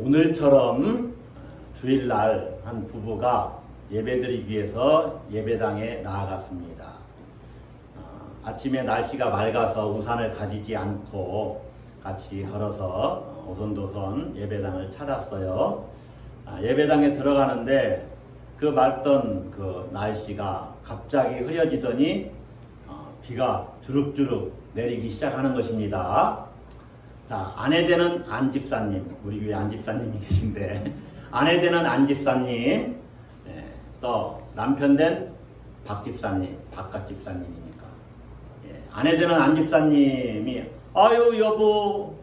오늘처럼 주일날 한 부부가 예배드리기 위해서 예배당에 나아갔습니다. 아침에 날씨가 맑아서 우산을 가지지 않고 같이 걸어서 오손도손 예배당을 찾았어요. 예배당에 들어가는데 그 맑던 그 날씨가 갑자기 흐려지더니 비가 주룩주룩 내리기 시작하는 것입니다. 자, 아내되는 안집사님, 우리 교회 안집사님이 계신데 아내되는 안집사님, 또 남편된 박집사님, 박갓집사님이니까 아내되는 안집사님이 아유 여보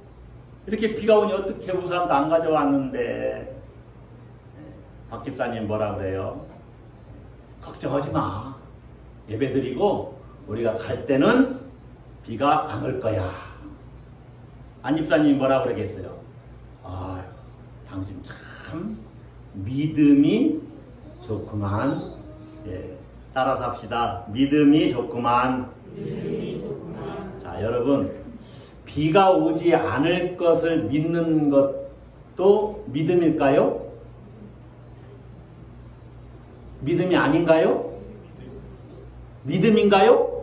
이렇게 비가 오니 어떻게 우산도 안 가져왔는데 박집사님 뭐라 그래요? 걱정하지 마. 예배드리고 우리가 갈 때는 비가 안 올 거야. 안집사님이 뭐라 그러겠어요? 아유 당신 참 믿음이 좋구만. 따라서 합시다. 믿음이 좋구만. 자, 여러분, 비가 오지 않을 것을 믿는 것도 믿음일까요? 믿음이 아닌가요? 믿음인가요?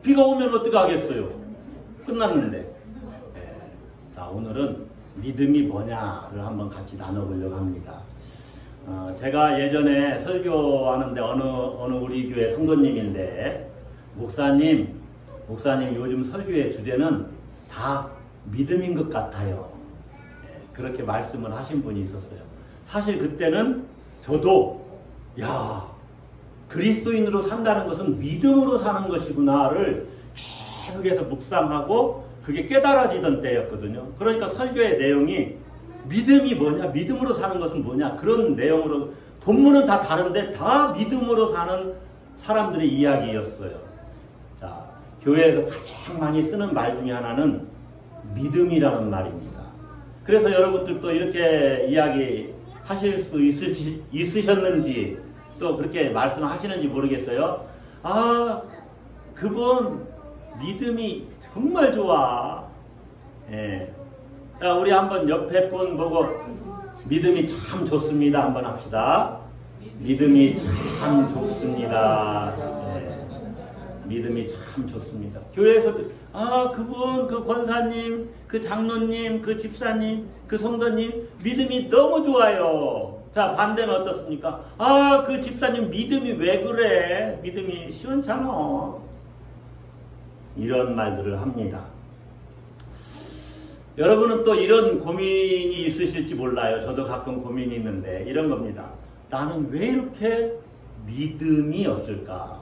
비가 오면 어떻게 하겠어요? 끝났는데. 자, 오늘은 믿음이 뭐냐를 한번 같이 나눠보려고 합니다. 제가 예전에 설교하는데 어느 우리 교회 성도님인데 목사님 요즘 설교의 주제는 다 믿음인 것 같아요. 그렇게 말씀을 하신 분이 있었어요. 사실 그때는 저도 야 그리스도인으로 산다는 것은 믿음으로 사는 것이구나를 계속해서 묵상하고 그게 깨달아지던 때였거든요. 그러니까 설교의 내용이 믿음이 뭐냐, 믿음으로 사는 것은 뭐냐, 그런 내용으로 본문은 다 다른데 다 믿음으로 사는 사람들의 이야기였어요. 자, 교회에서 가장 많이 쓰는 말 중에 하나는 믿음이라는 말입니다. 그래서 여러분들도 이렇게 이야기 하실 수 있으셨는지 또 그렇게 말씀하시는지 모르겠어요. 아, 그분 믿음이 정말 좋아. 자, 우리 한번 옆에 분 보고 믿음이 참 좋습니다. 한번 합시다. 믿음이 참 좋습니다. 믿음이 참 좋습니다. 교회에서 그분, 그 권사님, 그 장로님, 그 집사님, 그 성도님 믿음이 너무 좋아요. 자, 반대는 어떻습니까? 그 집사님 믿음이 왜 그래? 믿음이 시원찮아. 이런 말들을 합니다. 여러분은 또 이런 고민이 있으실지 몰라요. 저도 가끔 고민이 있는데 이런 겁니다. 나는 왜 이렇게 믿음이 없을까?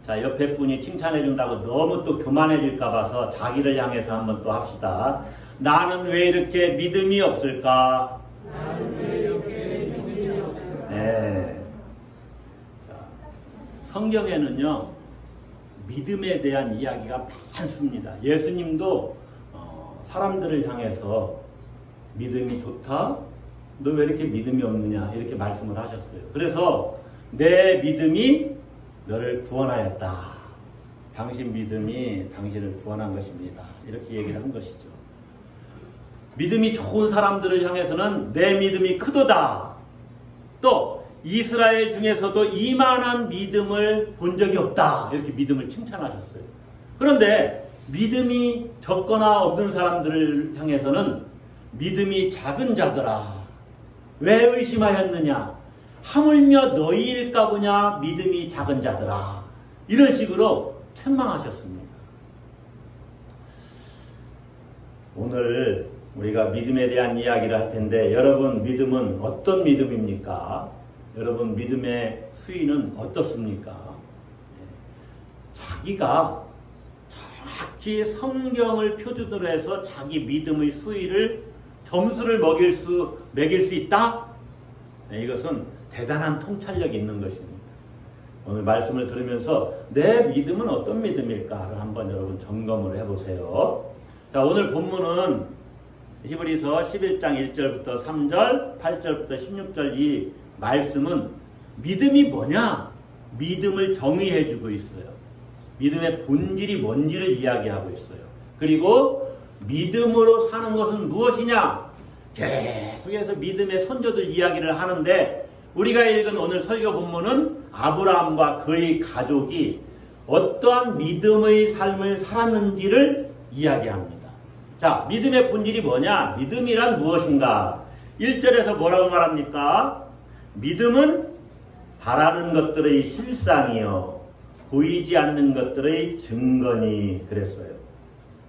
자, 옆에 분이 칭찬해 준다고 너무 또 교만해질까 봐서 자기를 향해서 한번 또 합시다. 나는 왜 이렇게 믿음이 없을까? 나는 왜 이렇게 믿음이 없을까? 자, 성경에는요 믿음에 대한 이야기가 많습니다. 예수님도 사람들을 향해서 믿음이 좋다? 너 왜 이렇게 믿음이 없느냐? 이렇게 말씀을 하셨어요. 그래서 내 믿음이 너를 구원하였다. 당신 믿음이 당신을 구원한 것입니다. 이렇게 얘기를 한 것이죠. 믿음이 좋은 사람들을 향해서는 내 믿음이 크도다. 또 이스라엘 중에서도 이만한 믿음을 본 적이 없다. 이렇게 믿음을 칭찬하셨어요. 그런데 믿음이 적거나 없는 사람들을 향해서는 믿음이 작은 자들아 왜 의심하였느냐 하물며 너희일까 보냐 믿음이 작은 자들아 이런 식으로 책망하셨습니다. 오늘 우리가 믿음에 대한 이야기를 할 텐데 여러분 믿음은 어떤 믿음입니까? 여러분 믿음의 수위는 어떻습니까? 자기가 정확히 성경을 표준으로 해서 자기 믿음의 수위를 점수를 매길 수 있다? 이것은 대단한 통찰력이 있는 것입니다. 오늘 말씀을 들으면서 내 믿음은 어떤 믿음일까를 한번 여러분 점검을 해보세요. 자, 오늘 본문은 히브리서 11장 1절부터 3절, 8절부터 16절 이 말씀은 믿음이 뭐냐? 믿음을 정의해주고 있어요. 믿음의 본질이 뭔지를 이야기하고 있어요. 그리고 믿음으로 사는 것은 무엇이냐? 계속해서 믿음의 선조들 이야기를 하는데 우리가 읽은 오늘 설교 본문은 아브라함과 그의 가족이 어떠한 믿음의 삶을 살았는지를 이야기합니다. 자, 믿음의 본질이 뭐냐? 믿음이란 무엇인가? 1절에서 뭐라고 말합니까? 믿음은 바라는 것들의 실상이요 보이지 않는 것들의 증거니 그랬어요.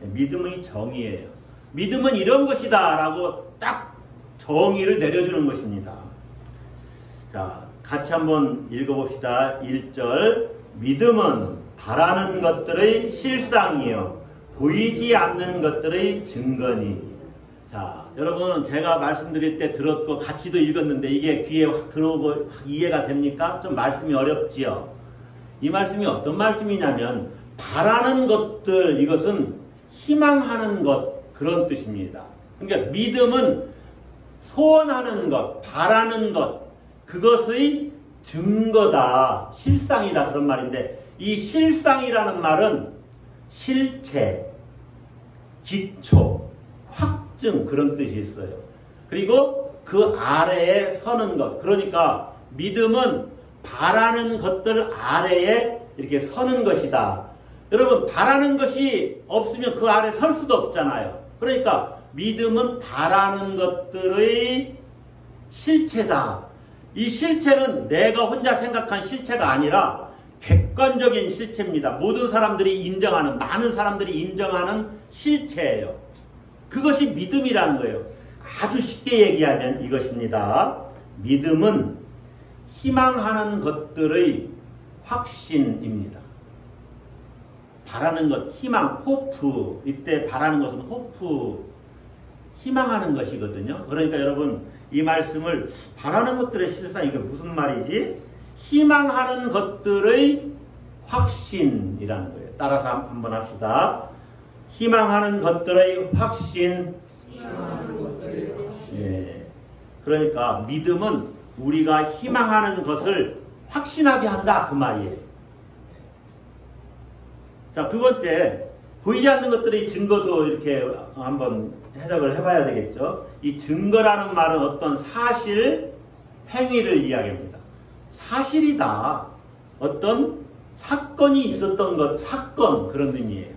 믿음의 정의예요. 믿음은 이런 것이다 라고 딱 정의를 내려주는 것입니다. 자, 같이 한번 읽어봅시다. 1절 믿음은 바라는 것들의 실상이요 보이지 않는 것들의 증거니. 자, 여러분 제가 말씀드릴 때 들었고 같이도 읽었는데 이게 귀에 확 들어오고 이해가 됩니까? 좀 말씀이 어렵지요. 이 말씀이 어떤 말씀이냐면 바라는 것들, 이것은 희망하는 것, 그런 뜻입니다. 그러니까 믿음은 소원하는 것, 바라는 것, 그것의 증거다, 실상이다, 그런 말인데 이 실상이라는 말은 실체, 기초, 확증, 그런 뜻이 있어요. 그리고 그 아래에 서는 것, 그러니까 믿음은 바라는 것들 아래에 이렇게 서는 것이다. 여러분, 바라는 것이 없으면 그 아래 설 수도 없잖아요. 그러니까 믿음은 바라는 것들의 실체다. 이 실체는 내가 혼자 생각한 실체가 아니라 객관적인 실체입니다. 모든 사람들이 인정하는, 많은 사람들이 인정하는 실체예요. 그것이 믿음이라는 거예요. 아주 쉽게 얘기하면 이것입니다. 믿음은 희망하는 것들의 확신입니다. 바라는 것, 희망, 호프. 이때 바라는 것은 호프, 희망하는 것이거든요. 그러니까 여러분 이 말씀을 바라는 것들의 실상, 이게 무슨 말이지? 희망하는 것들의 확신이라는 거예요. 따라서 한번 합시다. 희망하는 것들의 확신. 예. 그러니까 믿음은 우리가 희망하는 것을 확신하게 한다, 그 말이에요. 자, 두 번째, 보이지 않는 것들의 증거도 이렇게 한번 해석을 해봐야 되겠죠. 이 증거라는 말은 어떤 사실, 행위를 이야기합니다. 사실이다. 어떤 사건이 있었던 것, 사건, 그런 의미예요.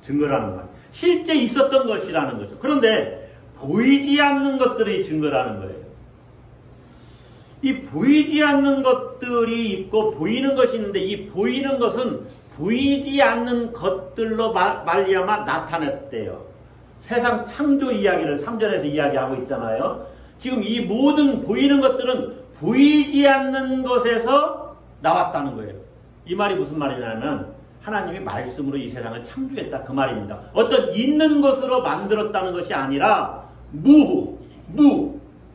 증거라는 말. 실제 있었던 것이라는 거죠. 그런데 보이지 않는 것들의 증거라는 거예요. 이 보이지 않는 것들이 있고 보이는 것이 있는데 이 보이는 것은 보이지 않는 것들로 말미암아 나타났대요. 세상 창조 이야기를 3절에서 이야기하고 있잖아요. 지금 이 모든 보이는 것들은 보이지 않는 것에서 나왔다는 거예요. 이 말이 무슨 말이냐면 하나님이 말씀으로 이 세상을 창조했다, 그 말입니다. 어떤 있는 것으로 만들었다는 것이 아니라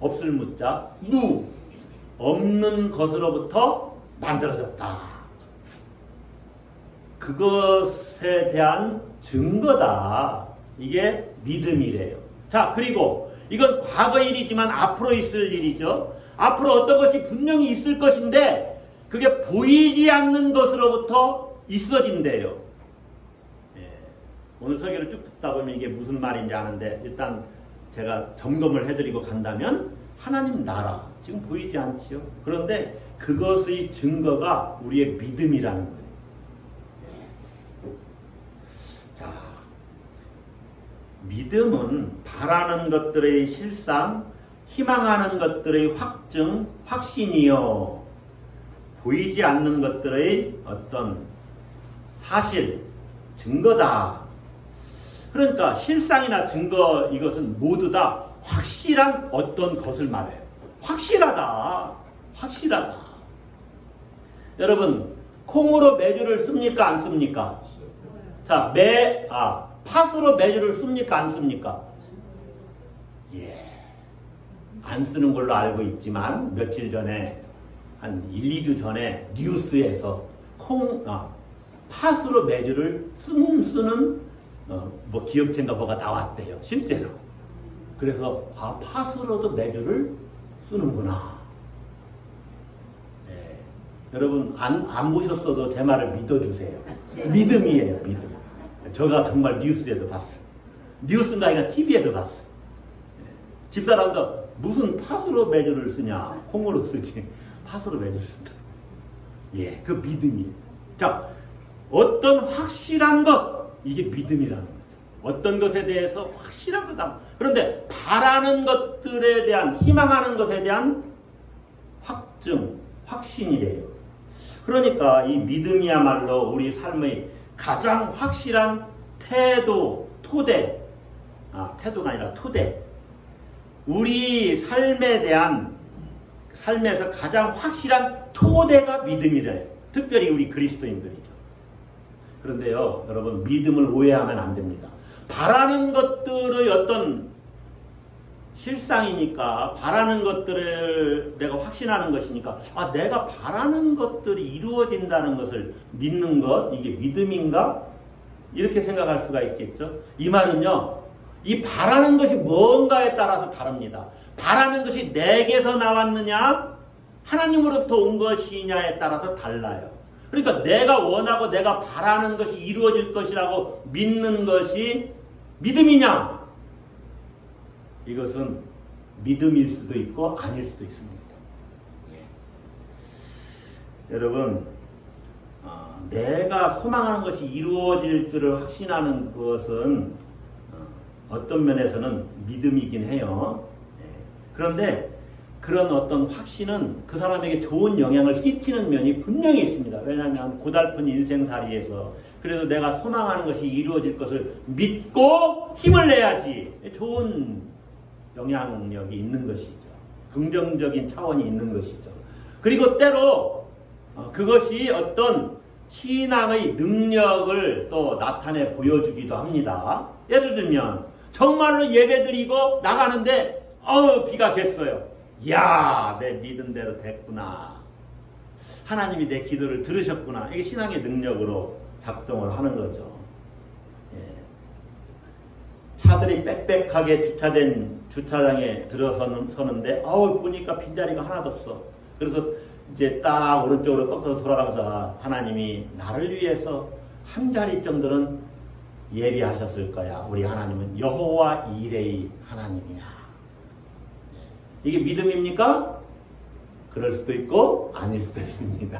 없을 무자, 없는 것으로부터 만들어졌다. 그것에 대한 증거다. 이게 믿음이래요. 자, 그리고 이건 과거 일이지만 앞으로 있을 일이죠. 앞으로 어떤 것이 분명히 있을 것인데 그게 보이지 않는 것으로부터 있어진대요. 예. 오늘 설교를 쭉 듣다 보면 이게 무슨 말인지 아는데 일단 제가 점검을 해드리고 간다면 하나님 나라 지금 보이지 않지요. 그런데 그것의 증거가 우리의 믿음이라는 거예요. 자, 믿음은 바라는 것들의 실상, 희망하는 것들의 확증, 확신이요. 보이지 않는 것들의 어떤 사실, 증거다. 그러니까 실상이나 증거, 이것은 모두 다 확실한 어떤 것을 말해요. 확실하다. 확실하다. 여러분, 콩으로 메주를 씁니까? 안 씁니까? 자, 팥으로 메주를 씁니까? 안 씁니까? 예. 안 쓰는 걸로 알고 있지만, 며칠 전에, 한 1, 2주 전에 뉴스에서 팥으로 메주를 쓰는 기업체인가 뭐가 나왔대요. 실제로. 그래서 팥으로도 메주를 쓰는구나. 네. 여러분 안 보셨어도 제 말을 믿어주세요. 믿음이에요. 믿음. 제가 정말 뉴스에서 봤어요. 뉴스인가 이거 TV에서 봤어. 집사람도 무슨 팥으로 매주를 쓰냐? 콩으로 쓰지. 팥으로 매주를 쓴다. 예, 그 믿음이. 자, 어떤 확실한 것, 이게 믿음이라는 거죠. 어떤 것에 대해서 확실한 거다. 그런데 바라는 것들에 대한, 희망하는 것에 대한 확증, 확신이래요. 그러니까 이 믿음이야말로 우리 삶의 가장 확실한 태도, 토대, 태도가 아니라 토대. 우리 삶에 대한, 삶에서 가장 확실한 토대가 믿음이래요. 특별히 우리 그리스도인들이죠. 그런데요, 여러분, 믿음을 오해하면 안 됩니다. 바라는 것들의 어떤 실상이니까, 바라는 것들을 내가 확신하는 것이니까, 내가 바라는 것들이 이루어진다는 것을 믿는 것, 이게 믿음인가? 이렇게 생각할 수가 있겠죠. 이 말은요, 이 바라는 것이 뭔가에 따라서 다릅니다. 바라는 것이 내게서 나왔느냐, 하나님으로부터 온 것이냐에 따라서 달라요. 그러니까 내가 원하고 내가 바라는 것이 이루어질 것이라고 믿는 것이 믿음이냐? 이것은 믿음일 수도 있고 아닐 수도 있습니다. 예. 여러분, 내가 소망하는 것이 이루어질 줄을 확신하는 것은 어떤 면에서는 믿음이긴 해요. 예. 그런데 그런 어떤 확신은 그 사람에게 좋은 영향을 끼치는 면이 분명히 있습니다. 왜냐하면 고달픈 인생살이에서 그래도 내가 소망하는 것이 이루어질 것을 믿고 힘을 내야지 좋은 영향력이 있는 것이죠. 긍정적인 차원이 있는 것이죠. 그리고 때로 그것이 어떤 신앙의 능력을 또 나타내 보여주기도 합니다. 예를 들면 정말로 예배드리고 나가는데 비가 갰어요. 이야, 내 믿은 대로 됐구나. 하나님이 내 기도를 들으셨구나. 이게 신앙의 능력으로 작동을 하는 거죠. 예. 차들이 빽빽하게 주차된 주차장에 들어서는데 보니까 빈자리가 하나도 없어. 그래서 이제 딱 오른쪽으로 꺾어서 돌아가면서 하나님이 나를 위해서 한 자리 정도는 예비하셨을 거야. 우리 하나님은 여호와 이레의 하나님이야. 이게 믿음입니까? 그럴 수도 있고 아닐 수도 있습니다.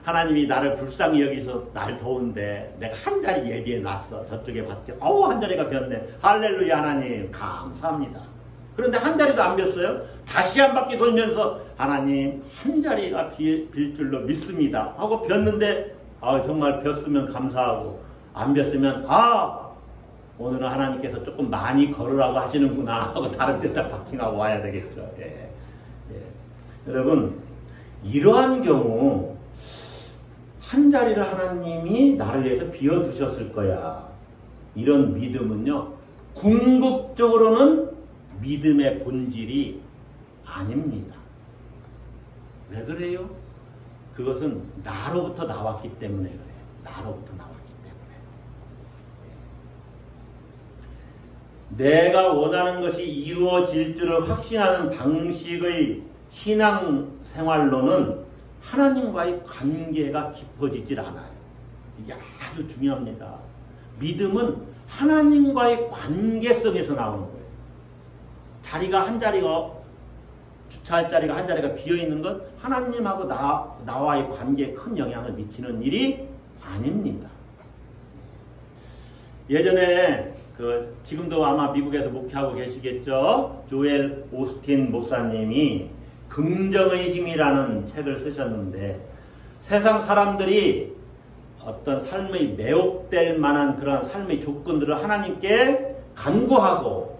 하나님이 나를 불쌍히 여기서 날 더운데 내가 한 자리 예비해 놨어. 저쪽에 밖에 한 자리가 비었네. 할렐루야 하나님 감사합니다. 그런데 한 자리도 안 비었어요. 다시 한 바퀴 돌면서 하나님 한 자리가 빌 줄로 믿습니다 하고 비었는데 정말 비었으면 감사하고 안 비었으면 오늘은 하나님께서 조금 많이 걸으라고 하시는구나 하고 다른 데다 바킹하고 와야 되겠죠. 예. 예. 여러분, 이러한 경우 한 자리를 하나님이 나를 위해서 비워두셨을 거야. 이런 믿음은요, 궁극적으로는 믿음의 본질이 아닙니다. 왜 그래요? 그것은 나로부터 나왔기 때문에 그래요. 나로부터 나왔기 때문에. 내가 원하는 것이 이루어질 줄을 확신하는 방식의 신앙생활로는 하나님과의 관계가 깊어지질 않아요. 이게 아주 중요합니다. 믿음은 하나님과의 관계성에서 나오는 거예요. 자리가 한 자리가 주차할 자리가 한 자리가 비어있는 것 하나님하고 나와의 관계에 큰 영향을 미치는 일이 아닙니다. 예전에 지금도 아마 미국에서 목회하고 계시겠죠. 조엘 오스틴 목사님이 긍정의 힘이라는 책을 쓰셨는데 세상 사람들이 어떤 삶의 매혹될 만한 그런 삶의 조건들을 하나님께 간구하고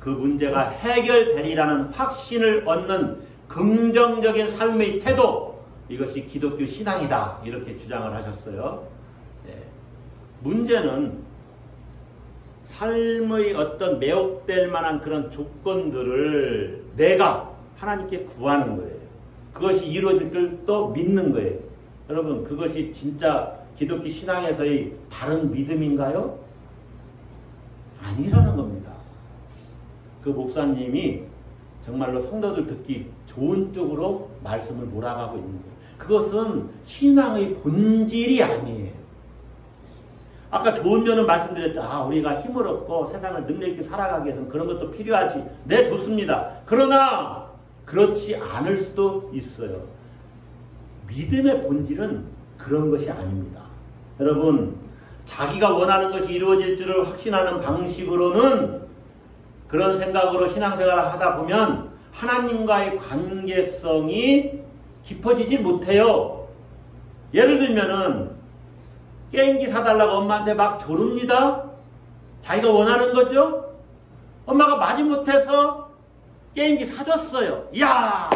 그 문제가 해결되리라는 확신을 얻는 긍정적인 삶의 태도, 이것이 기독교 신앙이다 이렇게 주장을 하셨어요. 네. 문제는 삶의 어떤 매혹될 만한 그런 조건들을 내가 하나님께 구하는 거예요. 그것이 이루어질 줄 또 믿는 거예요. 여러분, 그것이 진짜 기독교 신앙에서의 바른 믿음인가요? 아니라는 겁니다. 그 목사님이 정말로 성도들 듣기 좋은 쪽으로 말씀을 몰아가고 있는 거예요. 그것은 신앙의 본질이 아니에요. 아까 좋은 면은 말씀드렸죠. 우리가 힘을 얻고 세상을 능력 있게 살아가기 위해서는 그런 것도 필요하지. 네, 좋습니다. 그러나 그렇지 않을 수도 있어요. 믿음의 본질은 그런 것이 아닙니다. 여러분, 자기가 원하는 것이 이루어질 줄을 확신하는 방식으로는 그런 생각으로 신앙생활을 하다 보면 하나님과의 관계성이 깊어지지 못해요. 예를 들면은 게임기 사달라고 엄마한테 막 조릅니다. 자기가 원하는 거죠. 엄마가 마지못해서 게임기 사줬어요. 이야,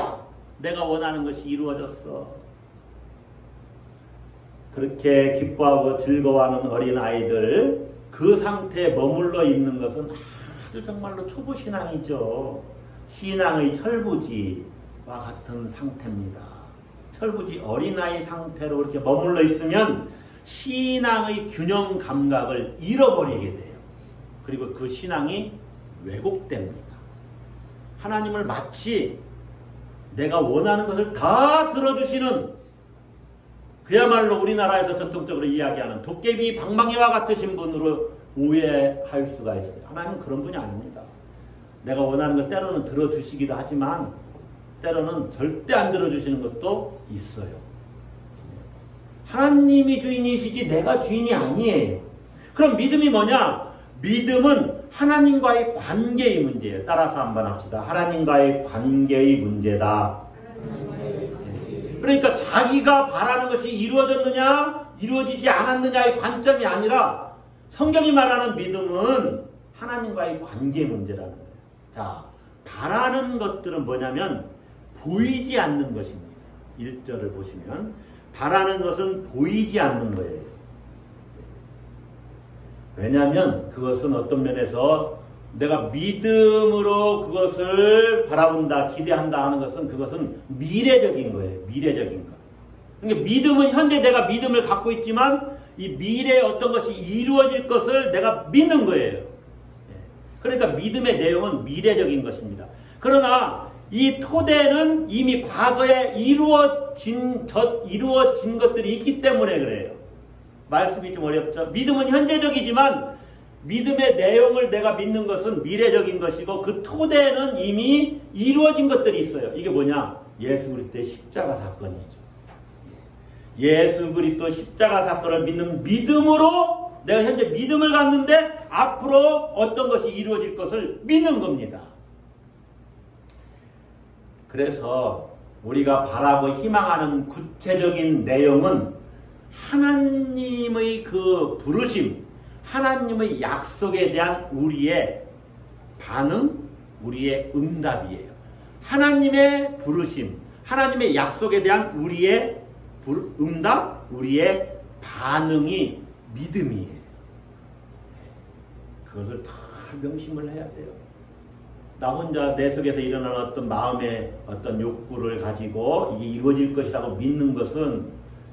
내가 원하는 것이 이루어졌어. 그렇게 기뻐하고 즐거워하는 어린아이들, 그 상태에 머물러 있는 것은 아주 정말로 초보신앙이죠. 신앙의 철부지와 같은 상태입니다. 철부지 어린아이 상태로 이렇게 머물러 있으면 신앙의 균형 감각을 잃어버리게 돼요. 그리고 그 신앙이 왜곡됩니다. 하나님을 마치 내가 원하는 것을 다 들어주시는, 그야말로 우리나라에서 전통적으로 이야기하는 도깨비 방망이와 같으신 분으로 오해할 수가 있어요. 하나님은 그런 분이 아닙니다. 내가 원하는 것 때로는 들어주시기도 하지만 때로는 절대 안 들어주시는 것도 있어요. 하나님이 주인이시지 내가 주인이 아니에요. 그럼 믿음이 뭐냐? 믿음은 하나님과의 관계의 문제예요. 따라서 한번 합시다. 하나님과의 관계의 문제다. 그러니까 자기가 바라는 것이 이루어졌느냐 이루어지지 않았느냐의 관점이 아니라 성경이 말하는 믿음은 하나님과의 관계의 문제라는 거예요. 자, 바라는 것들은 뭐냐면 보이지 않는 것입니다. 1절을 보시면 바라는 것은 보이지 않는 거예요. 왜냐하면 그것은 어떤 면에서 내가 믿음으로 그것을 바라본다, 기대한다 하는 것은 그것은 미래적인 거예요. 미래적인 거. 그러니까 믿음은 현재 내가 믿음을 갖고 있지만 이 미래에 어떤 것이 이루어질 것을 내가 믿는 거예요. 그러니까 믿음의 내용은 미래적인 것입니다. 그러나 이 토대는 이미 과거에 이루어진 것들이 있기 때문에 그래요. 말씀이 좀 어렵죠. 믿음은 현재적이지만 믿음의 내용을 내가 믿는 것은 미래적인 것이고 그 토대는 이미 이루어진 것들이 있어요. 이게 뭐냐? 예수 그리스도의 십자가 사건이죠. 예수 그리스도 십자가 사건을 믿는 믿음으로 내가 현재 믿음을 갖는데 앞으로 어떤 것이 이루어질 것을 믿는 겁니다. 그래서 우리가 바라고 희망하는 구체적인 내용은 하나님의 그 부르심, 하나님의 약속에 대한 우리의 반응, 우리의 응답이에요. 하나님의 부르심, 하나님의 약속에 대한 우리의 응답, 우리의 반응이 믿음이에요. 그것을 다 명심을 해야 돼요. 나 혼자 내 속에서 일어나는 어떤 마음의 어떤 욕구를 가지고 이게 이루어질 것이라고 믿는 것은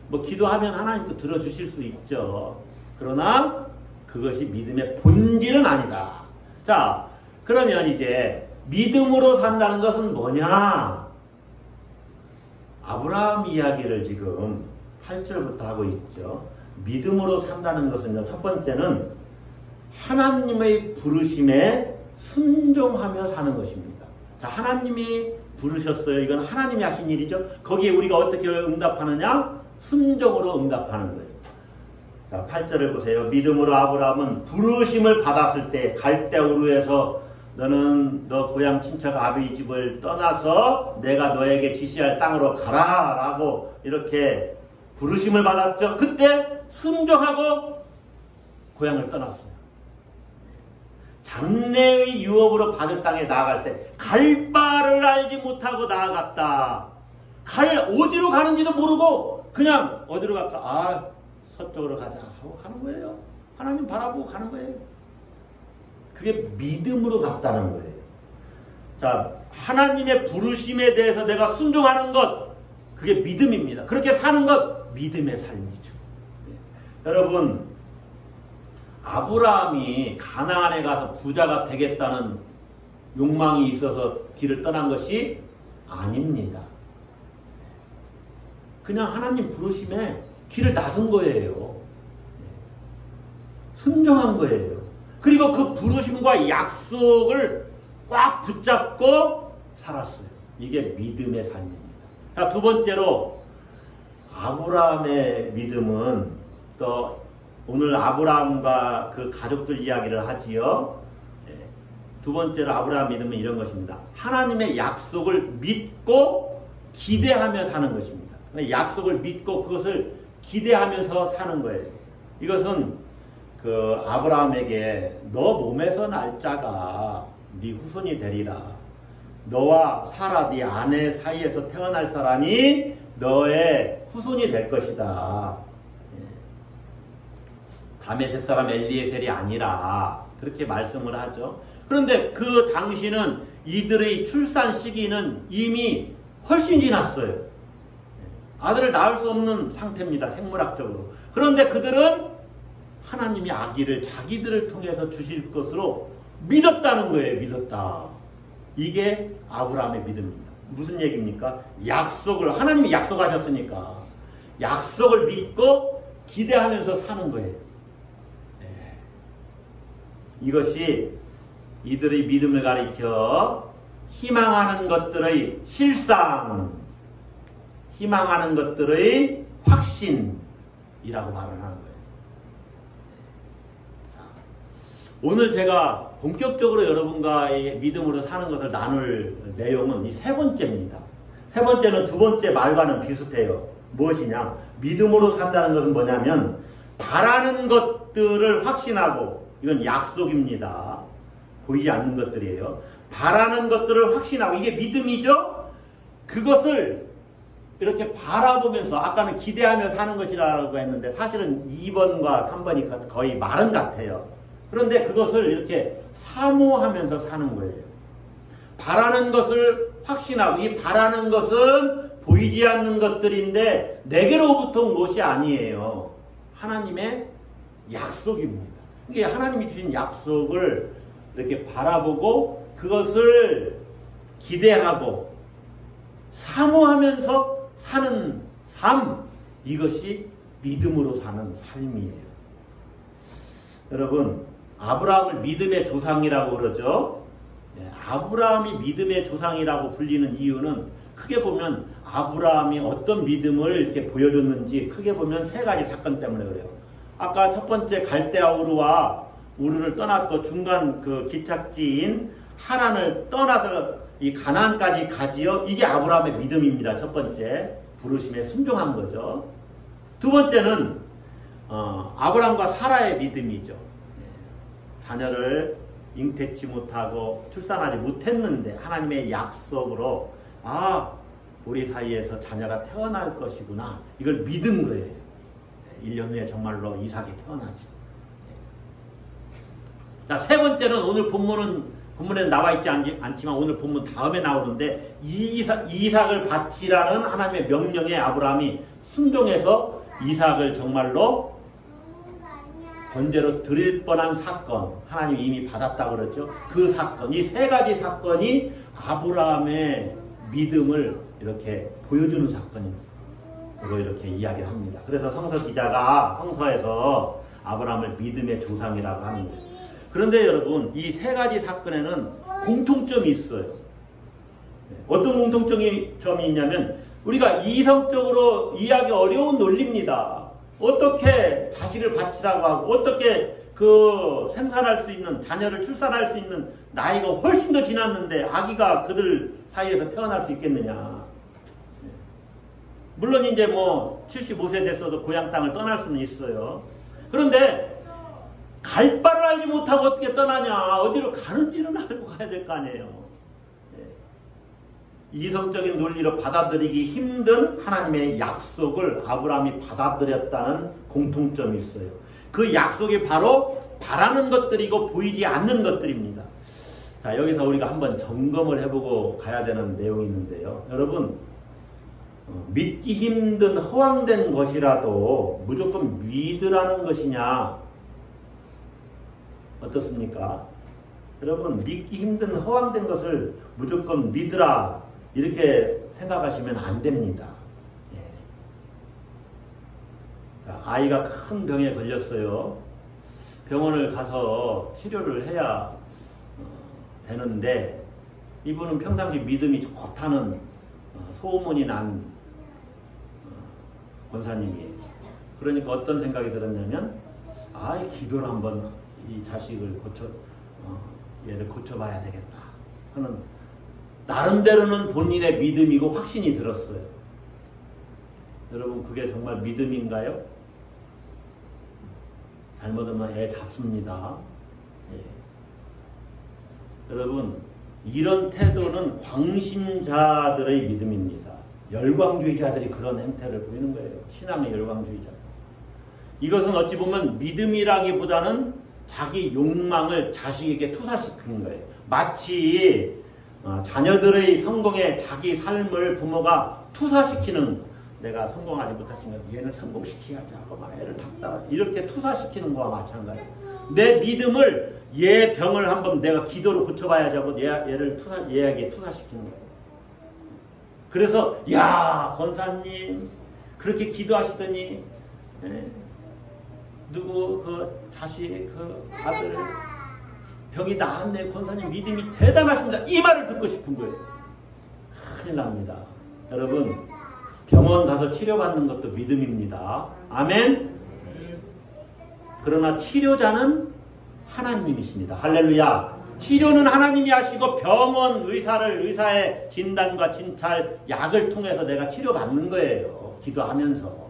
뭐 기도하면 하나님도 들어주실 수 있죠. 그러나 그것이 믿음의 본질은 아니다. 자, 그러면 이제 믿음으로 산다는 것은 뭐냐? 아브라함 이야기를 지금 8절부터 하고 있죠. 믿음으로 산다는 것은요, 첫 번째는 하나님의 부르심에 순종하며 사는 것입니다. 자, 하나님이 부르셨어요. 이건 하나님이 하신 일이죠. 거기에 우리가 어떻게 응답하느냐? 순종으로 응답하는 거예요. 자, 8절을 보세요. 믿음으로 아브라함은 부르심을 받았을 때 갈대우르에서 너는 너 고향 친척 아비 집을 떠나서 내가 너에게 지시할 땅으로 가라 라고 이렇게 부르심을 받았죠. 그때 순종하고 고향을 떠났어요. 장래의 유업으로 받을 땅에 나아갈 때 갈 바를 알지 못하고 나아갔다. 어디로 가는지도 모르고 그냥 어디로 갈까? 서쪽으로 가자 하고 가는 거예요. 하나님 바라보고 가는 거예요. 그게 믿음으로 갔다는 거예요. 자, 하나님의 부르심에 대해서 내가 순종하는 것, 그게 믿음입니다. 그렇게 사는 것, 믿음의 삶이죠. 여러분, 아브라함이 가나안에 가서 부자가 되겠다는 욕망이 있어서 길을 떠난 것이 아닙니다. 그냥 하나님 부르심에 길을 나선 거예요. 순종한 거예요. 그리고 그 부르심과 약속을 꽉 붙잡고 살았어요. 이게 믿음의 삶입니다. 자, 두 번째로 아브라함의 믿음은 또 오늘 아브라함과 그 가족들 이야기를 하지요. 두 번째로 아브라함 믿음은 이런 것입니다. 하나님의 약속을 믿고 기대하며 사는 것입니다. 약속을 믿고 그것을 기대하면서 사는 거예요. 이것은 그 아브라함에게 너 몸에서 날 자가 네 후손이 되리라. 너와 사라 네 아내 사이에서 태어날 사람이 너의 후손이 될 것이다. 다메섹 사람 엘리에셀이 아니라 그렇게 말씀을 하죠. 그런데 그 당시는 이들의 출산 시기는 이미 훨씬 지났어요. 아들을 낳을 수 없는 상태입니다. 생물학적으로. 그런데 그들은 하나님이 아기를 자기들을 통해서 주실 것으로 믿었다는 거예요. 믿었다. 이게 아브라함의 믿음입니다. 무슨 얘기입니까? 약속을 하나님이 약속하셨으니까 약속을 믿고 기대하면서 사는 거예요. 이것이 이들의 믿음을 가리켜 희망하는 것들의 실상, 희망하는 것들의 확신이라고 말을 하는 거예요. 오늘 제가 본격적으로 여러분과의 믿음으로 사는 것을 나눌 내용은 이 세 번째입니다. 세 번째는 두 번째 말과는 비슷해요. 무엇이냐? 믿음으로 산다는 것은 뭐냐면 바라는 것들을 확신하고, 이건 약속입니다. 보이지 않는 것들이에요. 바라는 것들을 확신하고, 이게 믿음이죠? 그것을 이렇게 바라보면서, 아까는 기대하며 사는 것이라고 했는데 사실은 2번과 3번이 거의 말은 같아요. 그런데 그것을 이렇게 사모하면서 사는 거예요. 바라는 것을 확신하고, 이 바라는 것은 보이지 않는 것들인데 내게로부터 온 것이 아니에요. 하나님의 약속입니다. 이게 하나님이 주신 약속을 이렇게 바라보고 그것을 기대하고 사모하면서 사는 삶, 이것이 믿음으로 사는 삶이에요. 여러분, 아브라함을 믿음의 조상이라고 그러죠. 아브라함이 믿음의 조상이라고 불리는 이유는 크게 보면 아브라함이 어떤 믿음을 이렇게 보여줬는지 크게 보면 세 가지 사건 때문에 그래요. 아까 첫 번째 갈대아 우르를 떠났고 중간 그 기착지인 하란을 떠나서 이 가나안까지 가지요. 이게 아브라함의 믿음입니다. 첫 번째, 부르심에 순종한 거죠. 두 번째는 아브라함과 사라의 믿음이죠. 자녀를 잉태치 못하고 출산하지 못했는데 하나님의 약속으로 우리 사이에서 자녀가 태어날 것이구나, 이걸 믿은 거예요. 1년 후에 정말로 이삭이 태어나지. 자, 세 번째는 오늘 본문에 나와 있지 않지만 오늘 본문 다음에 나오는데 이삭을 바치라는 하나님의 명령에 아브라함이 순종해서 이삭을 정말로 번제로 드릴 뻔한 사건, 하나님이 이미 받았다고 그랬죠. 그 사건, 이 세 가지 사건이 아브라함의 믿음을 이렇게 보여주는 사건입니다. 이렇게 이야기를 합니다. 그래서 성서 기자가 성서에서 아브라함을 믿음의 조상이라고 하는 거예요. 그런데 여러분, 이 세 가지 사건에는 공통점이 있어요. 어떤 공통점이 있냐면 우리가 이성적으로 이해하기 어려운 논리입니다. 어떻게 자식을 바치라고 하고 어떻게 그 생산할 수 있는, 자녀를 출산할 수 있는 나이가 훨씬 더 지났는데 아기가 그들 사이에서 태어날 수 있겠느냐. 물론 이제 75세 됐어도 고향 땅을 떠날 수는 있어요. 그런데 갈 바를 알지 못하고 어떻게 떠나냐. 어디로 가는지는 알고 가야 될 거 아니에요. 이성적인 논리로 받아들이기 힘든 하나님의 약속을 아브라함이 받아들였다는 공통점이 있어요. 그 약속이 바로 바라는 것들이고 보이지 않는 것들입니다. 자, 여기서 우리가 한번 점검을 해보고 가야 되는 내용이 있는데요. 여러분, 믿기 힘든 허황된 것이라도 무조건 믿으라는 것이냐? 어떻습니까? 여러분, 믿기 힘든 허황된 것을 무조건 믿으라, 이렇게 생각하시면 안 됩니다. 자, 아이가 큰 병에 걸렸어요. 병원을 가서 치료를 해야 되는데 이분은 평상시 믿음이 좋다는 소문이 난 권사님이에요. 그러니까 어떤 생각이 들었냐면 기도를 한번 이 자식을 얘를 고쳐봐야 되겠다 하는 나름대로는 본인의 믿음이고 확신이 들었어요. 여러분 그게 정말 믿음인가요? 잘못하면 애 잡습니다. 예. 여러분 이런 태도는 광신자들의 믿음입니다. 열광주의자들이 그런 행태를 보이는 거예요. 신앙의 열광주의자. 이것은 어찌 보면 믿음이라기보다는 자기 욕망을 자식에게 투사시키는 거예요. 마치 자녀들의 성공에 자기 삶을 부모가 투사시키는, 내가 성공하지 못했으면 얘는 성공시켜야지 하고 막 애를 닦다가 이렇게 투사시키는 거와 마찬가지예요. 내 믿음을 얘 병을 한번 내가 기도로 고쳐봐야지 하고 얘에게 투사시키는 거예요. 그래서 야 권사님 그렇게 기도하시더니 누구 그 자식 그 아들 병이 나았네, 권사님 믿음이 대단하십니다, 이 말을 듣고 싶은 거예요. 큰일 납니다. 여러분 병원 가서 치료받는 것도 믿음입니다. 아멘. 그러나 치료자는 하나님이십니다. 할렐루야. 치료는 하나님이 하시고 병원 의사의 진단과 진찰 약을 통해서 내가 치료받는 거예요. 기도하면서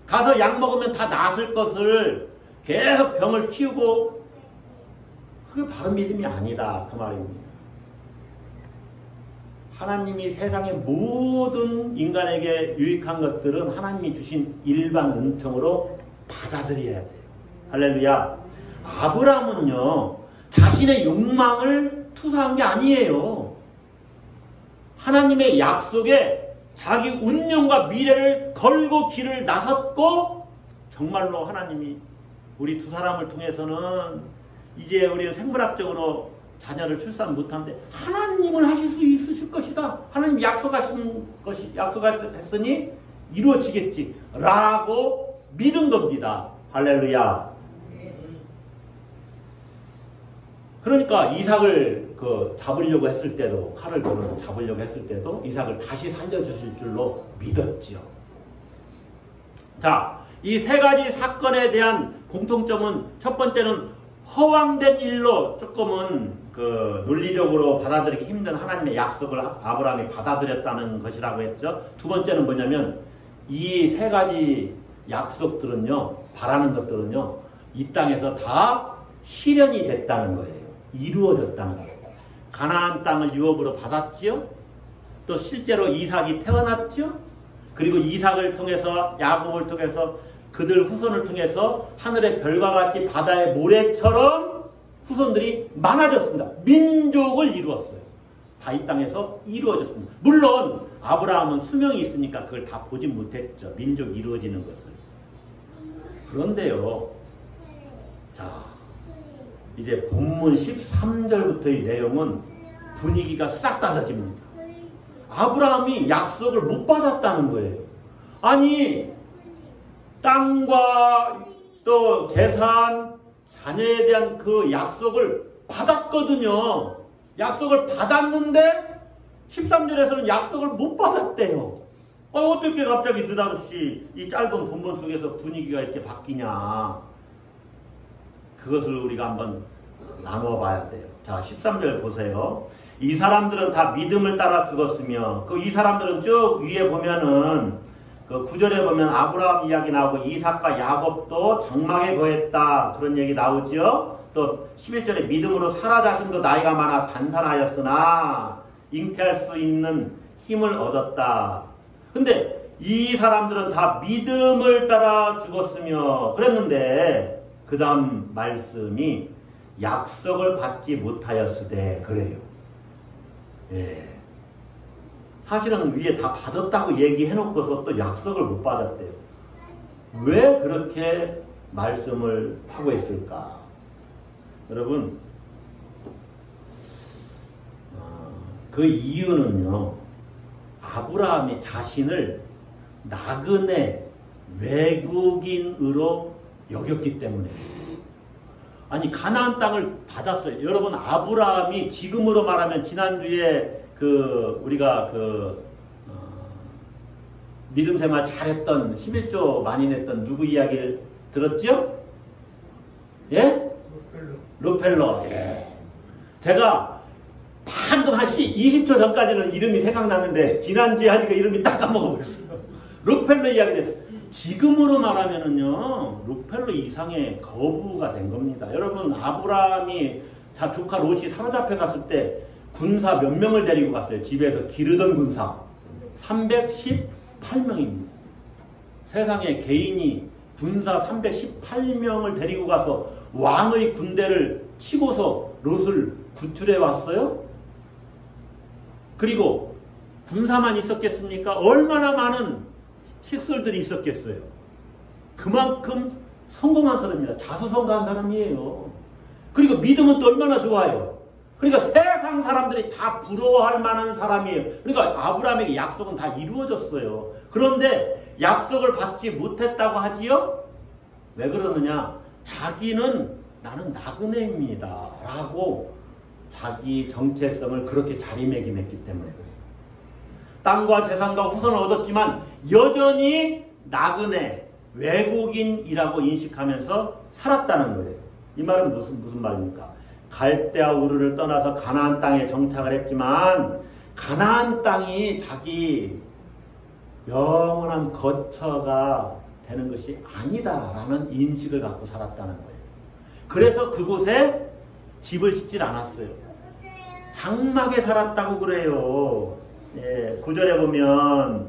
가서 약 먹으면 다 나았을 것을 계속 병을 키우고, 그게 바른 믿음이 아니다 그 말입니다. 하나님이 세상의 모든 인간에게 유익한 것들은 하나님이 주신 일반 은총으로 받아들여야 돼요. 할렐루야. 아브라함은요 자신의 욕망을 투사한 게 아니에요. 하나님의 약속에 자기 운명과 미래를 걸고 길을 나섰고, 정말로 하나님이 우리 두 사람을 통해서는 이제 우리는 생물학적으로 자녀를 출산 못하는데 하나님은 하실 수 있으실 것이다, 하나님 약속했으니 이루어지겠지 라고 믿은 겁니다. 할렐루야. 그러니까 이삭을 잡으려고 했을 때도, 칼을 들어서 잡으려고 했을 때도 이삭을 다시 살려주실 줄로 믿었지요. 자, 이 세 가지 사건에 대한 공통점은, 첫 번째는 허황된 일로 조금은 논리적으로 받아들이기 힘든 하나님의 약속을 아브라함이 받아들였다는 것이라고 했죠. 두 번째는 뭐냐면 이 세 가지 약속들은요, 바라는 것들은요, 이 땅에서 다 실현이 됐다는 거예요. 이루어졌다는 거예요. 가나안 땅을 유업으로 받았지요. 또 실제로 이삭이 태어났지요. 그리고 이삭을 통해서, 야곱을 통해서, 그들 후손을 통해서 하늘의 별과 같이 바다의 모래처럼 후손들이 많아졌습니다. 민족을 이루었어요. 다 이 땅에서 이루어졌습니다. 물론 아브라함은 수명이 있으니까 그걸 다 보지 못했죠. 민족이 이루어지는 것을. 그런데요, 자, 이제 본문 13절부터의 내용은 분위기가 싹 달라집니다. 아브라함이 약속을 못 받았다는 거예요. 아니, 땅과 또 재산, 자녀에 대한 그 약속을 받았거든요. 약속을 받았는데 13절에서는 약속을 못 받았대요. 어떻게 갑자기 느닷없이 이 짧은 본문 속에서 분위기가 이렇게 바뀌냐. 그것을 우리가 한번 나누어 봐야 돼요. 자, 13절 보세요. 이 사람들은 다 믿음을 따라 죽었으며, 이 사람들은 쭉 위에 보면은 9절에 보면 아브라함 이야기 나오고 이삭과 야곱도 장막에 거했다, 그런 얘기 나오죠. 또 11절에 믿음으로 사라 자신도 나이가 많아 단산하였으나 잉태할 수 있는 힘을 얻었다. 근데 이 사람들은 다 믿음을 따라 죽었으며 그랬는데, 그 다음 말씀이 약속을 받지 못하였으되 그래요. 예. 사실은 위에 다 받았다고 얘기해놓고서 또 약속을 못 받았대요. 왜 그렇게 말씀을 하고 있을까? 여러분, 그 이유는요, 아브라함이 자신을 나그네 외국인으로 여겼기 때문에. 아니 가나안 땅을 받았어요. 여러분 아브라함이 지금으로 말하면 지난주에 우리가 믿음 생활 잘했던 11조 많이 냈던 누구 이야기를 들었죠? 예? 록펠러. 예. 제가 방금 한 20초 전까지는 이름이 생각났는데 지난주에 하니까 이름이 딱 까먹어버렸어요. 록펠러 이야기를 했어요. 지금으로 말하면은요, 록펠러 이상의 거부가 된 겁니다. 여러분, 아브라함이 조카 롯이 사로잡혀 갔을 때 군사 몇 명을 데리고 갔어요? 집에서 기르던 군사. 318명입니다. 세상에 개인이 군사 318명을 데리고 가서 왕의 군대를 치고서 롯을 구출해 왔어요? 그리고 군사만 있었겠습니까? 얼마나 많은 식솔들이 있었겠어요. 그만큼 성공한 사람입니다. 자수성가한 사람이에요. 그리고 믿음은 또 얼마나 좋아요. 그러니까 세상 사람들이 다 부러워할 만한 사람이에요. 그러니까 아브라함에게 약속은 다 이루어졌어요. 그런데 약속을 받지 못했다고 하지요? 왜 그러느냐? 자기는 나는 나그네입니다 라고 자기 정체성을 그렇게 자리매김했기 때문에 그래요. 땅과 재산과 후손을 얻었지만 여전히 나그네, 외국인이라고 인식하면서 살았다는 거예요. 이 말은 무슨 말입니까? 갈대아 우르를 떠나서 가나안 땅에 정착을 했지만 가나안 땅이 자기 영원한 거처가 되는 것이 아니다라는 인식을 갖고 살았다는 거예요. 그래서 그곳에 집을 짓질 않았어요. 장막에 살았다고 그래요. 예, 9절에 보면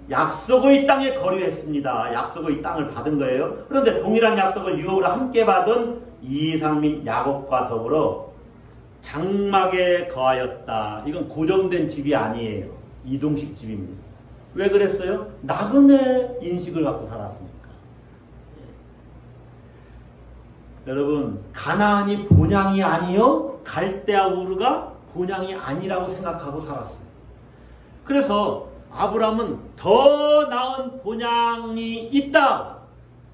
약속의 땅에 거류했습니다. 약속의 땅을 받은 거예요. 그런데 동일한 약속을 유업으로 함께 받은 이삭 및 야곱과 더불어 장막에 거하였다. 이건 고정된 집이 아니에요. 이동식 집입니다. 왜 그랬어요? 나그네 인식을 갖고 살았으니까. 여러분, 가나안이 본향이 아니요? 갈대아 우르가 본향이 아니라고 생각하고 살았어요. 그래서 아브라함은 더 나은 본향이 있다.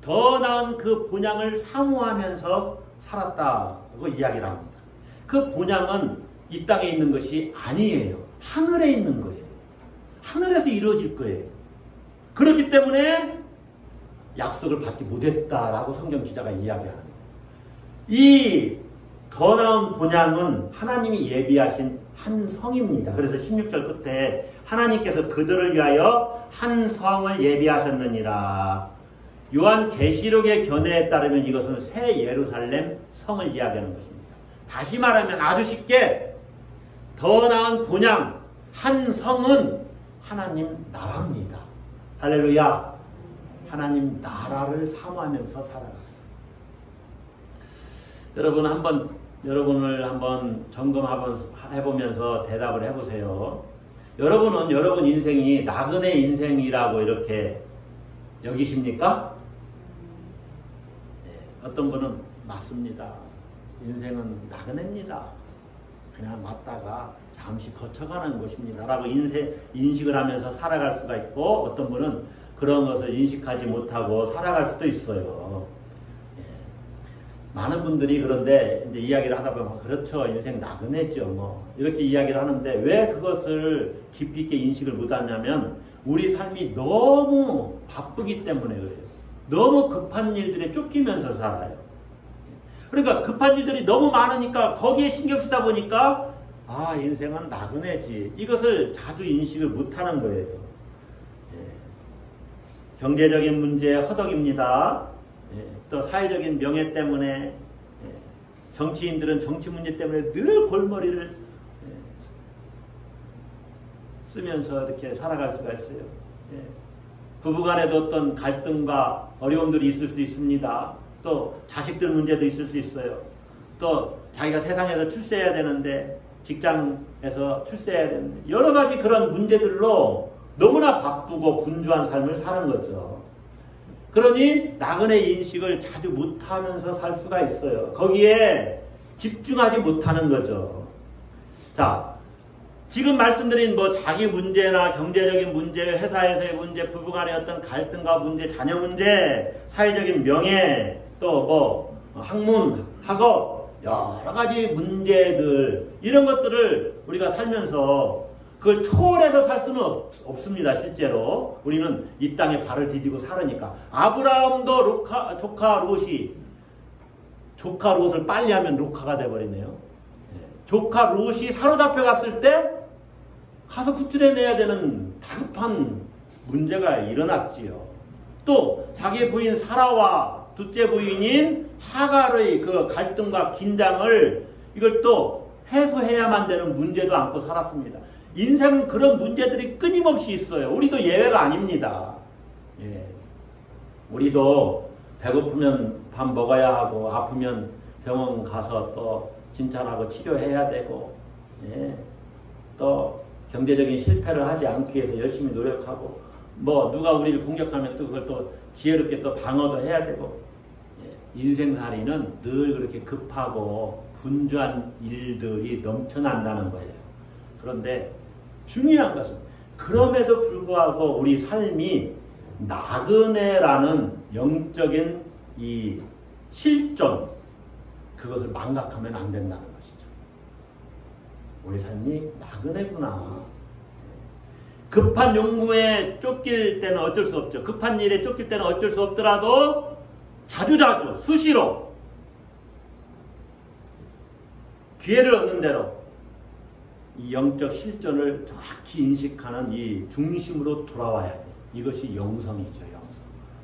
더 나은 그 본향을 사모하면서 살았다고 이야기를 합니다. 그 본향은 이 땅에 있는 것이 아니에요. 하늘에 있는 거예요. 하늘에서 이루어질 거예요. 그렇기 때문에 약속을 받지 못했다라고 성경 기자가 이야기하는 거예요. 이 더 나은 본향은 하나님이 예비하신 한 성입니다. 그래서 16절 끝에 하나님께서 그들을 위하여 한 성을 예비하셨느니라. 요한 계시록의 견해에 따르면 이것은 새 예루살렘 성을 이야기하는 것입니다. 다시 말하면 아주 쉽게 더 나은 본향 한 성은 하나님 나라입니다. 할렐루야. 하나님 나라를 사모하면서 살아갔어요. 여러분을 한번 점검해보면서 대답을 해보세요. 여러분은 여러분 인생이 나그네 인생이라고 이렇게 여기십니까? 어떤 분은 맞습니다. 인생은 나그네입니다. 그냥 왔다가 잠시 거쳐가는 것입니다. 라고 인식을 하면서 살아갈 수가 있고, 어떤 분은 그런 것을 인식하지 못하고 살아갈 수도 있어요. 많은 분들이 그런데 이제 이야기를 하다 보면 그렇죠. 인생 나그네죠. 뭐 이렇게 이야기를 하는데 왜 그것을 깊이 있게 인식을 못하냐면 우리 삶이 너무 바쁘기 때문에 그래요. 너무 급한 일들에 쫓기면서 살아요. 그러니까 급한 일들이 너무 많으니까 거기에 신경 쓰다 보니까 아, 인생은 나그네지. 이것을 자주 인식을 못하는 거예요. 경제적인 문제 허덕입니다. 또 사회적인 명예 때문에, 정치인들은 정치 문제 때문에 늘 골머리를 쓰면서 이렇게 살아갈 수가 있어요. 부부간에도 어떤 갈등과 어려움들이 있을 수 있습니다. 또 자식들 문제도 있을 수 있어요. 또 자기가 세상에서 출세해야 되는데 직장에서 출세해야 되는데 여러 가지 그런 문제들로 너무나 바쁘고 분주한 삶을 사는 거죠. 그러니 나그네 인식을 자주 못하면서 살 수가 있어요. 거기에 집중하지 못하는 거죠. 자, 지금 말씀드린 뭐 자기 문제나 경제적인 문제, 회사에서의 문제, 부부간의 어떤 갈등과 문제, 자녀 문제, 사회적인 명예, 또 뭐 학문, 학업, 여러 가지 문제들, 이런 것들을 우리가 살면서 그걸 초월해서 살 수는 없습니다. 실제로 우리는 이 땅에 발을 디디고 살으니까. 아브라함도 조카 롯을 빨리 하면 루카가 돼버리네요. 조카 롯이 사로잡혀 갔을 때 가서 구출해내야 되는 다급한 문제가 일어났지요. 또 자기 부인 사라와 둘째 부인인 하갈의 그 갈등과 긴장을 이걸 또 해소해야만 되는 문제도 안고 살았습니다. 인생은 그런 문제들이 끊임없이 있어요. 우리도 예외가 아닙니다. 예. 우리도 배고프면 밥 먹어야 하고, 아프면 병원 가서 또 진찰하고 치료해야 되고, 예. 또 경제적인 실패를 하지 않기 위해서 열심히 노력하고, 뭐 누가 우리를 공격하면 또 그걸 또 지혜롭게 또 방어도 해야 되고, 예. 인생살이는 늘 그렇게 급하고 분주한 일들이 넘쳐난다는 거예요. 그런데 중요한 것은 그럼에도 불구하고 우리 삶이 나그네라는 영적인 이 실존, 그것을 망각하면 안 된다는 것이죠. 우리 삶이 나그네구나. 급한 용무에 쫓길 때는 어쩔 수 없죠. 급한 일에 쫓길 때는 어쩔 수 없더라도 자주자주 수시로 기회를 얻는 대로 이 영적 실존을 정확히 인식하는 이 중심으로 돌아와야 돼. 이것이 영성이죠. 영성.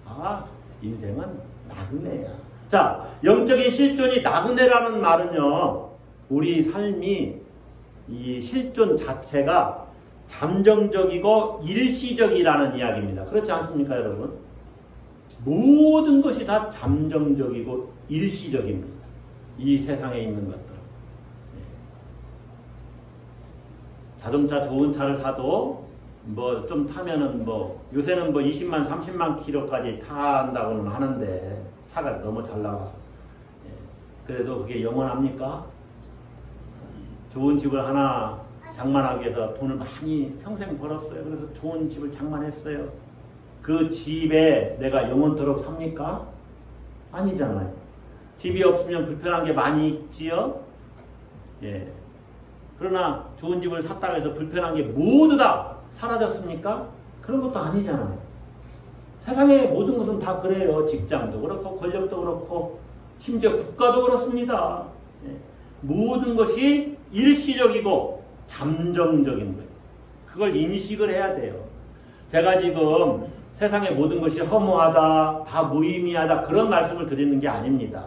아, 인생은 나그네야. 자, 영적인 실존이 나그네라는 말은요, 우리 삶이 이 실존 자체가 잠정적이고 일시적이라는 이야기입니다. 그렇지 않습니까, 여러분? 모든 것이 다 잠정적이고 일시적입니다. 이 세상에 있는 것들. 자동차 좋은 차를 사도 뭐 좀 타면은 뭐 요새는 뭐 20만 30만 킬로까지 탄다고는 하는데 차가 너무 잘 나가서, 그래도 그게 영원합니까? 좋은 집을 하나 장만하기 위해서 돈을 많이 평생 벌었어요. 그래서 좋은 집을 장만했어요. 그 집에 내가 영원토록 삽니까? 아니잖아요. 집이 없으면 불편한 게 많이 있지요. 예. 그러나 좋은 집을 샀다고 해서 불편한 게 모두 다 사라졌습니까? 그런 것도 아니잖아요. 세상의 모든 것은 다 그래요. 직장도 그렇고 권력도 그렇고 심지어 국가도 그렇습니다. 예. 모든 것이 일시적이고 잠정적인 거예요. 그걸 인식을 해야 돼요. 제가 지금 세상의 모든 것이 허무하다, 다 무의미하다, 그런 말씀을 드리는 게 아닙니다.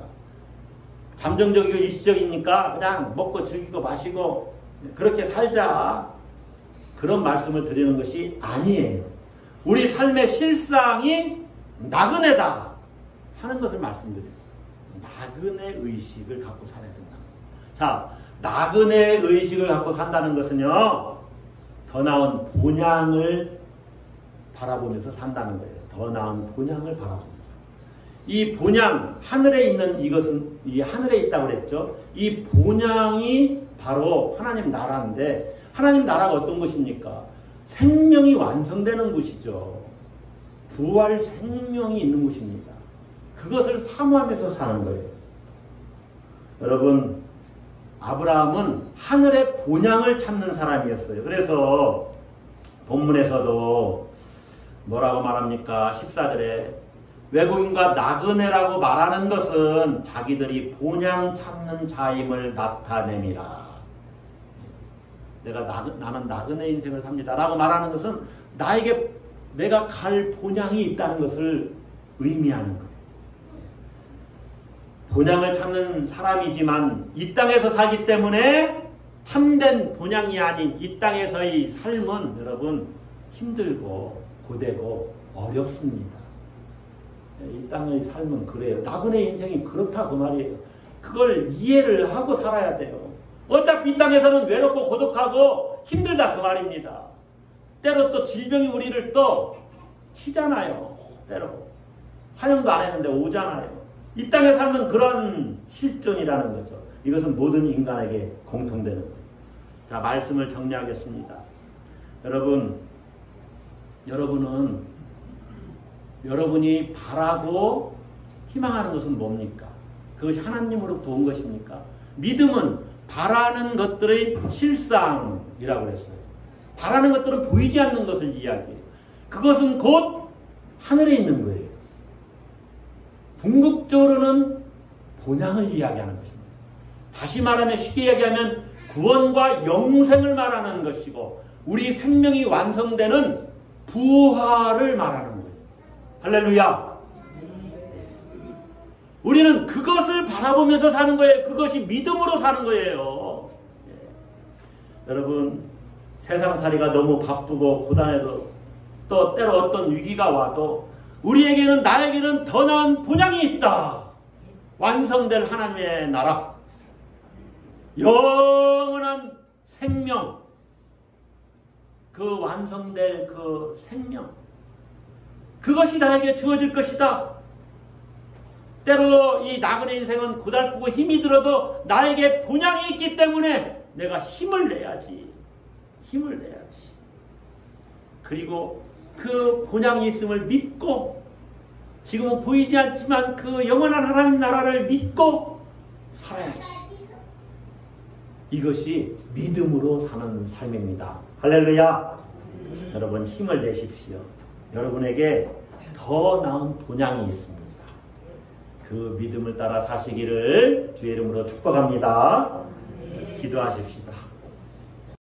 잠정적이고 일시적이니까 그냥 먹고 즐기고 마시고 그렇게 살자, 그런 말씀을 드리는 것이 아니에요. 우리 삶의 실상이 나그네다 하는 것을 말씀드려요. 나그네 의식을 갖고 살아야 된다. 자, 나그네 의식을 갖고 산다는 것은요, 더 나은 본향을 바라보면서 산다는 거예요. 더 나은 본향을 바라보면서. 이 본향, 하늘에 있는 이것은, 이 하늘에 있다고 그랬죠. 이 본향이 바로 하나님 나라인데, 하나님 나라가 어떤 것입니까? 생명이 완성되는 곳이죠. 부활 생명이 있는 곳입니다. 그것을 사모하면서 사는 거예요. 여러분, 아브라함은 하늘의 본향을 찾는 사람이었어요. 그래서 본문에서도 뭐라고 말합니까? 14절에 외국인과 나그네라고 말하는 것은 자기들이 본향 찾는 자임을 나타냅니다. 나는 나그네 인생을 삽니다 라고 말하는 것은 나에게 내가 갈 본향이 있다는 것을 의미하는 거예요. 본향을 찾는 사람이지만 이 땅에서 살기 때문에 참된 본향이 아닌 이 땅에서의 삶은 여러분 힘들고 고되고 어렵습니다. 이 땅의 삶은 그래요. 나그네 인생이 그렇다 그 말이에요. 그걸 이해를 하고 살아야 돼요. 어차피 이 땅에서는 외롭고 고독하고 힘들다 그 말입니다. 때로 또 질병이 우리를 또 치잖아요. 때로 환영도 안 했는데 오잖아요. 이 땅에 살면 그런 실존이라는 거죠. 이것은 모든 인간에게 공통되는 거예요. 자, 말씀을 정리하겠습니다. 여러분이 바라고 희망하는 것은 뭡니까? 그것이 하나님으로부터 온 것입니까? 믿음은 바라는 것들의 실상이라고 그랬어요. 바라는 것들은 보이지 않는 것을 이야기해요. 그것은 곧 하늘에 있는 거예요. 궁극적으로는 본향을 이야기하는 것입니다. 다시 말하면, 쉽게 이야기하면 구원과 영생을 말하는 것이고, 우리 생명이 완성되는 부활을 말하는 거예요. 할렐루야. 우리는 그것을 바라보면서 사는 거예요. 그것이 믿음으로 사는 거예요. 여러분, 세상살이가 너무 바쁘고 고단해도, 또 때로 어떤 위기가 와도 우리에게는, 나에게는 더 나은 본향이 있다. 완성될 하나님의 나라, 영원한 생명, 그 완성될 그 생명, 그것이 나에게 주어질 것이다. 때로 이 나그네 인생은 고달프고 힘이 들어도 나에게 본향이 있기 때문에 내가 힘을 내야지. 그리고 그 본향이 있음을 믿고, 지금은 보이지 않지만 그 영원한 하나님 나라를 믿고 살아야지. 이것이 믿음으로 사는 삶입니다. 할렐루야. 여러분, 힘을 내십시오. 여러분에게 더 나은 본향이 있습니다. 그 믿음을 따라 사시기를 주의 이름으로 축복합니다. 기도하십시다.